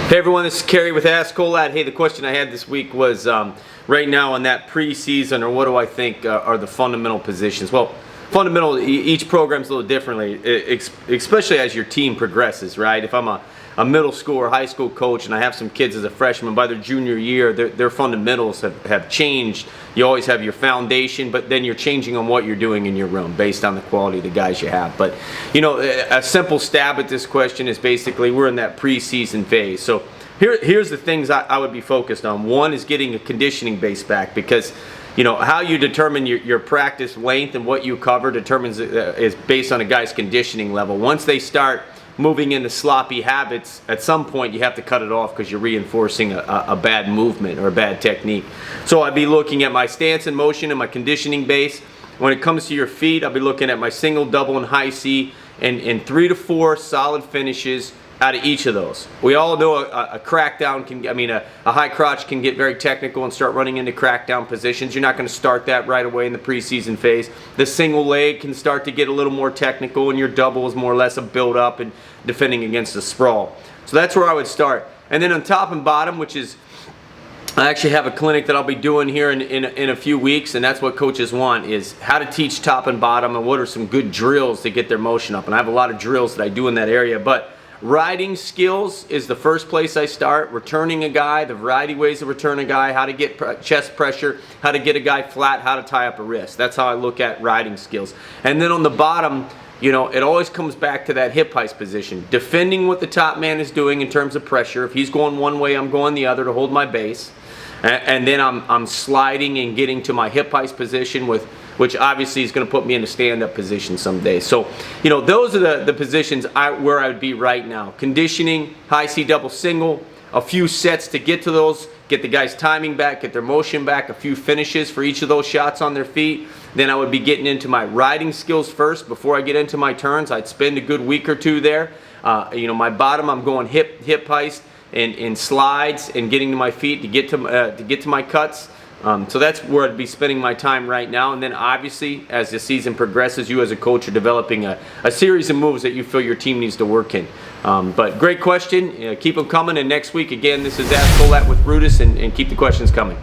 Hey everyone, this is Cary with Ask Kolat. Hey, the question I had this week was right now on that preseason, or what do I think are the fundamental positions? Well, fundamental, each program's a little differently, especially as your team progresses, right? If I'm a middle school or high school coach and I have some kids as a freshman, by their junior year, their fundamentals have changed. You always have your foundation, but then you're changing on what you're doing in your room based on the quality of the guys you have. But, you know, a simple stab at this question is basically we're in that preseason phase. So here's the things I would be focused on. One is getting a conditioning base back, because you know how you determine your practice length and what you cover determines is based on a guy's conditioning level. Once they start moving into sloppy habits, at some point you have to cut it off because you're reinforcing a bad movement or a bad technique. So I'd be looking at my stance and motion and my conditioning base. When it comes to your feet, I'll be looking at my single, double, and high C, and 3 to 4 solid finishes out of each of those. We all know a crackdown can, a high crotch can get very technical and start running into crackdown positions. You're not going to start that right away in the preseason phase. The single leg can start to get a little more technical, and your double is more or less a build up and defending against a sprawl. So that's where I would start. And then on top and bottom, which is, I actually have a clinic that I'll be doing here in a few weeks, and that's what coaches want, is how to teach top and bottom and what are some good drills to get their motion up. And I have a lot of drills that I do in that area, but riding skills is the first place I start. Returning a guy, the variety of ways to return a guy, how to get chest pressure, how to get a guy flat, how to tie up a wrist. That's how I look at riding skills. And then on the bottom, you know, it always comes back to that hip heist position. Defending what the top man is doing in terms of pressure. If he's going one way, I'm going the other to hold my base. And then I'm sliding and getting to my hip heist position, which obviously is going to put me in a stand-up position someday. So, you know, those are the positions where I would be right now. Conditioning, high C double single, a few sets to get to those, get the guys' timing back, get their motion back, a few finishes for each of those shots on their feet. Then I would be getting into my riding skills first before I get into my turns. I'd spend a good week or two there. You know, my bottom, I'm going hip heist and slides and getting to my feet to get to my cuts. So that's where I'd be spending my time right now. And then obviously, as the season progresses, you as a coach are developing a series of moves that you feel your team needs to work in. But great question. Keep them coming. And next week, again, this is Ask Kolat with RUDIS, and keep the questions coming.